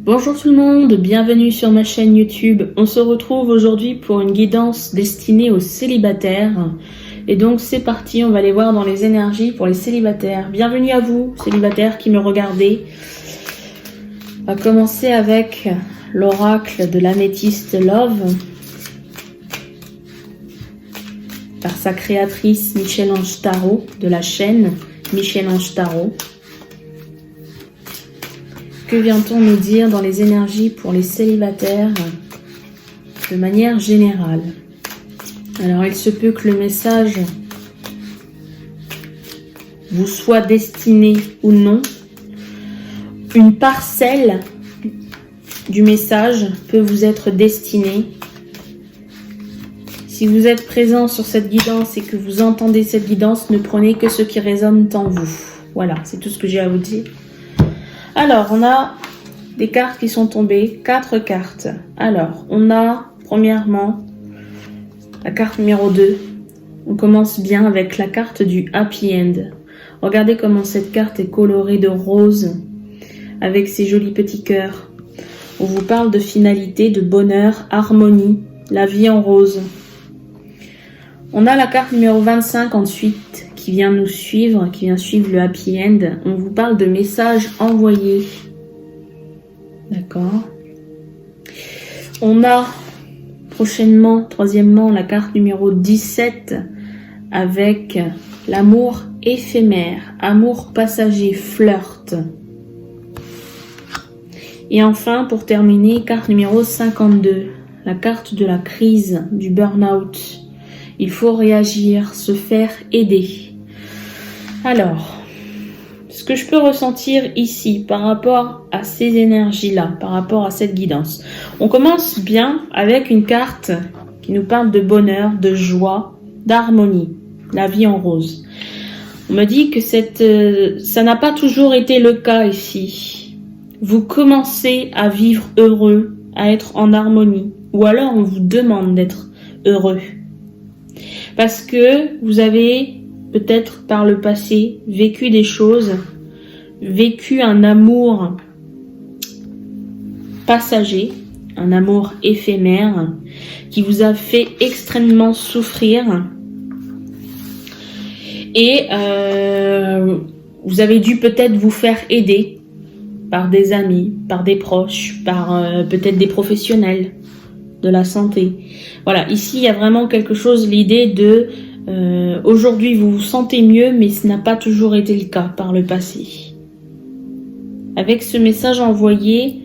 Bonjour tout le monde, bienvenue sur ma chaîne YouTube. On se retrouve aujourd'hui pour une guidance destinée aux célibataires. Et donc c'est parti, on va aller voir dans les énergies pour les célibataires. Bienvenue à vous, célibataires qui me regardez. On va commencer avec l'oracle de l'améthyste Love par sa créatrice Michel-Ange Tarot de la chaîne Michel-Ange Tarot. Que vient-on nous dire dans les énergies pour les célibataires de manière générale? Alors, il se peut que le message vous soit destiné ou non. Une parcelle du message peut vous être destinée. Si vous êtes présent sur cette guidance et que vous entendez cette guidance, ne prenez que ce qui résonne en vous. Voilà, c'est tout ce que j'ai à vous dire. Alors, on a des cartes qui sont tombées, 4 cartes. Alors, on a, premièrement, la carte numéro 2. On commence bien avec la carte du Happy End. Regardez comment cette carte est colorée de rose, avec ses jolis petits cœurs. On vous parle de finalité, de bonheur, harmonie, la vie en rose. On a la carte numéro 25 ensuite, qui vient nous suivre, qui vient suivre le Happy End. On vous parle de messages envoyés. D'accord. On a prochainement, troisièmement, la carte numéro 17 avec l'amour éphémère, amour passager, flirt. Et enfin, pour terminer, carte numéro 52, la carte de la crise, du burn-out. Il faut réagir, se faire aider. Alors, ce que je peux ressentir ici par rapport à ces énergies-là, par rapport à cette guidance. On commence bien avec une carte qui nous parle de bonheur, de joie, d'harmonie, la vie en rose. On me dit que ça n'a pas toujours été le cas ici. Vous commencez à vivre heureux, à être en harmonie, ou alors on vous demande d'être heureux. Parce que vous avez peut-être par le passé vécu des choses, vécu un amour passager, un amour éphémère qui vous a fait extrêmement souffrir. Et vous avez dû peut-être vous faire aider par des amis, par des proches, par peut-être des professionnels de la santé. Voilà, ici il y a vraiment quelque chose, l'idée de aujourd'hui vous vous sentez mieux, mais ce n'a pas toujours été le cas par le passé. Avec ce message envoyé,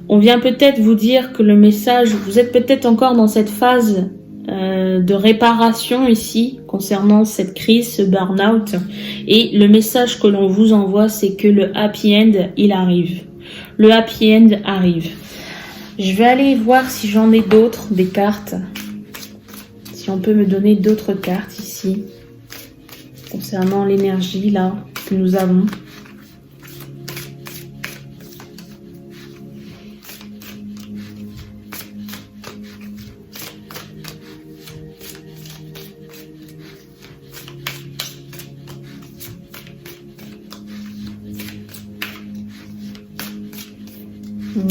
on vient peut-être vous dire que le message, vous êtes peut-être encore dans cette phase de réparation ici, concernant cette crise, ce burn-out, et le message que l'on vous envoie, c'est que le happy end, il arrive. Le happy end arrive. Je vais aller voir si j'en ai d'autres, des cartes. Si on peut me donner d'autres cartes ici, concernant l'énergie là que nous avons.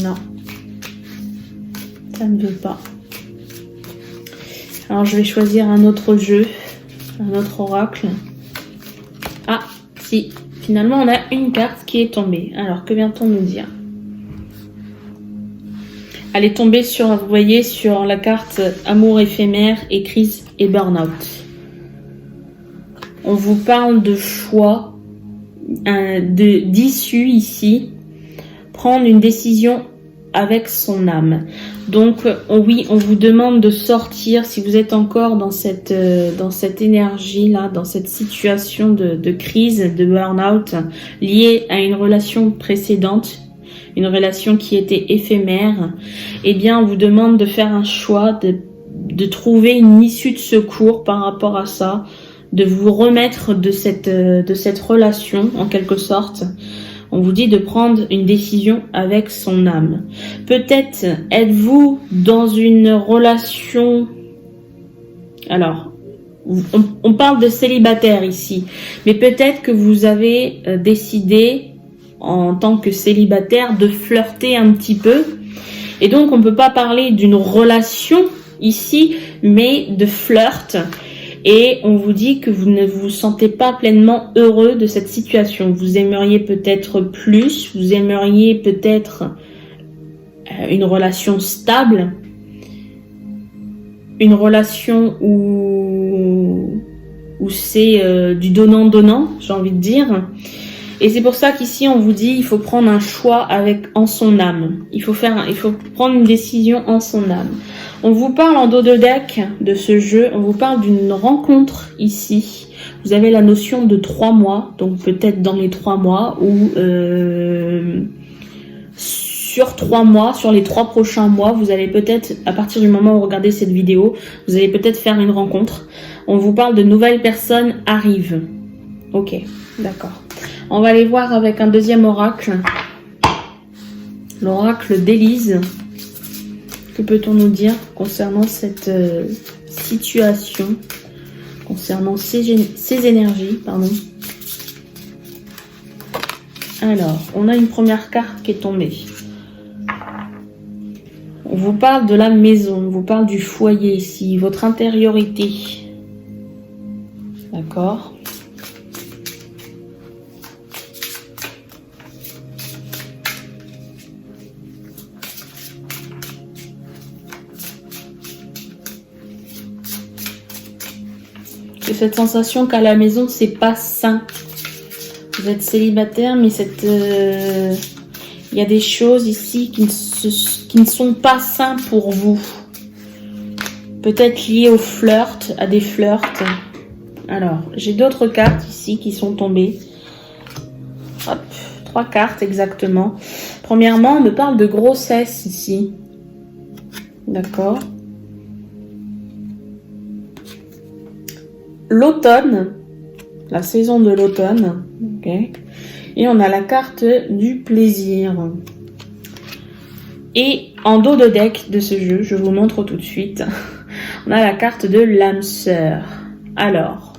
Non, ça ne veut pas. Alors je vais choisir un autre jeu, un autre oracle. Ah, si, finalement on a une carte qui est tombée. Alors que vient-on nous dire? Elle est tombée sur, vous voyez, sur la carte amour éphémère et crise et burn-out. On vous parle de choix, d'issue ici. Prendre une décision avec son âme. Donc oui, on vous demande de sortir, si vous êtes encore dans cette énergie là, dans cette situation de crise, de burn-out liée à une relation précédente, une relation qui était éphémère, eh bien on vous demande de faire un choix, de trouver une issue de secours par rapport à ça, de vous remettre de cette relation en quelque sorte. On vous dit de prendre une décision avec son âme. Peut-être êtes-vous dans une relation... Alors, on parle de célibataire ici. Mais peut-être que vous avez décidé en tant que célibataire de flirter un petit peu. Et donc on ne peut pas parler d'une relation ici, mais de flirt. Et on vous dit que vous ne vous sentez pas pleinement heureux de cette situation. Vous aimeriez peut-être plus, vous aimeriez peut-être une relation stable, une relation où c'est du donnant-donnant, j'ai envie de dire. Et c'est pour ça qu'ici on vous dit il faut prendre un choix en son âme. Il faut prendre une décision en son âme. On vous parle en dos de deck de ce jeu, on vous parle d'une rencontre ici. Vous avez la notion de 3 mois, donc peut-être dans les 3 mois ou sur 3 mois, sur les 3 prochains mois, vous allez peut-être, à partir du moment où vous regardez cette vidéo, vous allez peut-être faire une rencontre. On vous parle de nouvelles personnes arrivent. Ok, d'accord. On va aller voir avec un deuxième oracle. L'oracle d'Élise. Que peut-on nous dire concernant cette situation, concernant ces énergies, pardon. Alors, on a une première carte qui est tombée. On vous parle de la maison, on vous parle du foyer ici, votre intériorité. D'accord ? Et cette sensation qu'à la maison, c'est pas sain. Vous êtes célibataire, mais il y a des choses ici qui ne sont pas sains pour vous. Peut-être liées au flirt, à des flirts. Alors, j'ai d'autres cartes ici qui sont tombées. Hop, 3 cartes exactement. Premièrement, on me parle de grossesse ici. D'accord. L'automne, la saison de l'automne, ok. Et on a la carte du plaisir. Et en dos de deck de ce jeu, je vous montre tout de suite, on a la carte de l'âme sœur. Alors,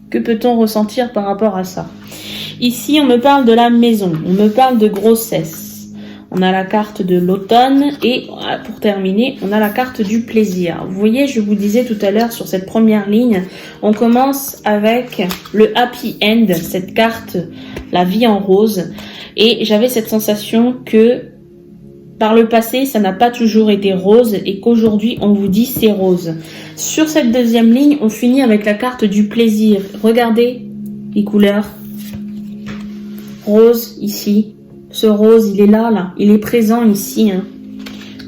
que peut-on ressentir par rapport à ça? Ici, on me parle de la maison, on me parle de grossesse. On a la carte de l'automne et pour terminer, on a la carte du plaisir. Vous voyez, je vous disais tout à l'heure sur cette première ligne, on commence avec le happy end, cette carte, la vie en rose. Et j'avais cette sensation que par le passé, ça n'a pas toujours été rose et qu'aujourd'hui, on vous dit c'est rose. Sur cette deuxième ligne, on finit avec la carte du plaisir. Regardez les couleurs. Rose ici. Ce rose, il est là, il est présent ici. Hein.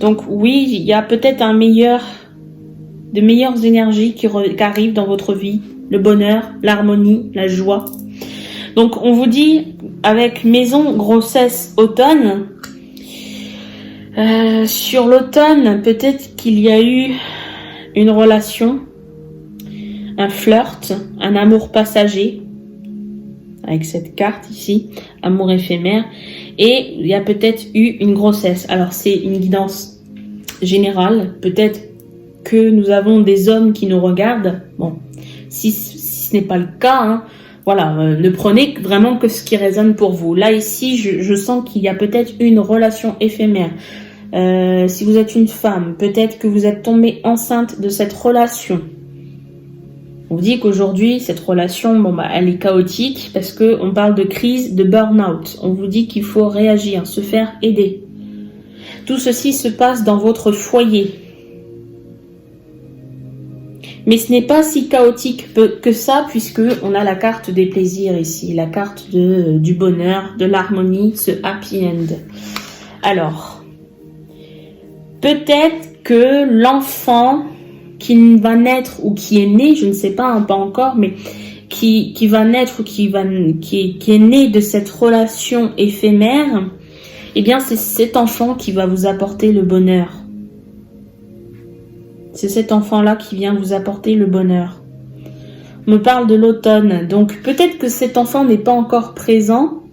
Donc oui, il y a peut-être de meilleures énergies qui arrivent dans votre vie. Le bonheur, l'harmonie, la joie. Donc on vous dit, avec maison, grossesse, automne, sur l'automne, peut-être qu'il y a eu une relation, un flirt, un amour passager, avec cette carte ici, amour éphémère, et il y a peut-être eu une grossesse. Alors c'est une guidance générale, peut-être que nous avons des hommes qui nous regardent. Bon, si ce n'est pas le cas, hein, voilà, ne prenez vraiment que ce qui résonne pour vous. Là ici, je sens qu'il y a peut-être une relation éphémère. Si vous êtes une femme, peut-être que vous êtes tombée enceinte de cette relation. On vous dit qu'aujourd'hui, cette relation, elle est chaotique parce qu'on parle de crise, de burn-out. On vous dit qu'il faut réagir, se faire aider. Tout ceci se passe dans votre foyer. Mais ce n'est pas si chaotique que ça puisque on a la carte des plaisirs ici, la carte du bonheur, de l'harmonie, ce happy end. Alors, peut-être que l'enfant qui va naître ou qui est né, je ne sais pas, hein, pas encore, mais qui va naître ou qui est né de cette relation éphémère, eh bien c'est cet enfant qui va vous apporter le bonheur. C'est cet enfant-là qui vient vous apporter le bonheur. On me parle de l'automne, donc peut-être que cet enfant n'est pas encore présent,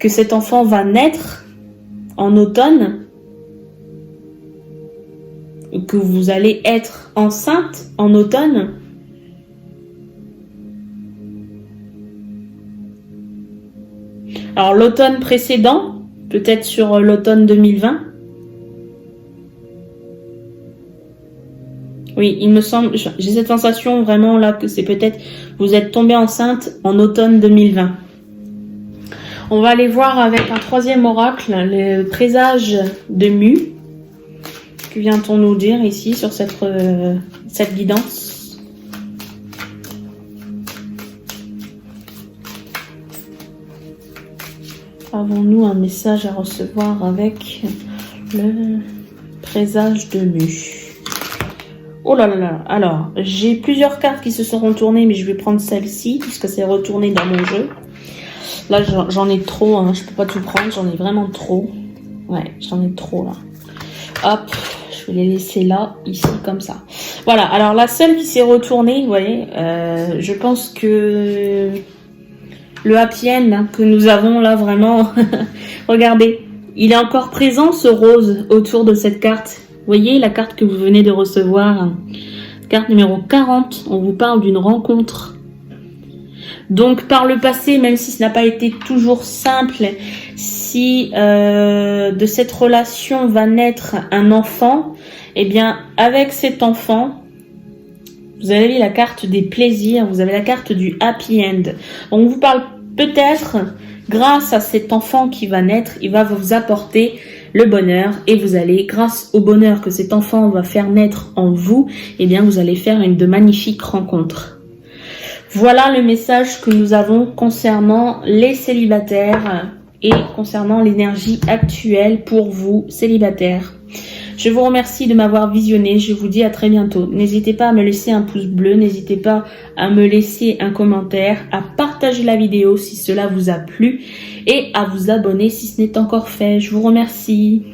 que cet enfant va naître en automne, que vous allez être enceinte en automne. Alors l'automne précédent, peut-être sur l'automne 2020. Oui, il me semble, j'ai cette sensation vraiment là que c'est peut-être, vous êtes tombé enceinte en automne 2020. On va aller voir avec un troisième oracle, le présage de Mu. Que vient-on nous dire ici sur cette guidance? Avons-nous un message à recevoir avec le présage de Mu? Oh là là là. Alors, j'ai plusieurs cartes qui se sont retournées, mais je vais prendre celle-ci, puisque c'est retourné dans mon jeu. Là, j'en ai trop, hein. Je peux pas tout prendre, j'en ai vraiment trop. Ouais, j'en ai trop, là. Hop, je vais les laisser là, ici, comme ça. Voilà, alors la seule qui s'est retournée, vous voyez, je pense que le happy end que nous avons là, vraiment, regardez, il est encore présent, ce rose, autour de cette carte. Vous voyez la carte que vous venez de recevoir, carte numéro 40, on vous parle d'une rencontre. Donc par le passé, même si ce n'a pas été toujours simple, si de cette relation va naître un enfant, eh bien avec cet enfant, vous avez la carte des plaisirs, vous avez la carte du happy end. On vous parle peut-être, grâce à cet enfant qui va naître, il va vous apporter le bonheur et vous allez, grâce au bonheur que cet enfant va faire naître en vous, eh bien vous allez faire de magnifiques rencontres. Voilà le message que nous avons concernant les célibataires et concernant l'énergie actuelle pour vous célibataires. Je vous remercie de m'avoir visionné, je vous dis à très bientôt. N'hésitez pas à me laisser un pouce bleu, n'hésitez pas à me laisser un commentaire, à partager la vidéo si cela vous a plu et à vous abonner si ce n'est encore fait. Je vous remercie.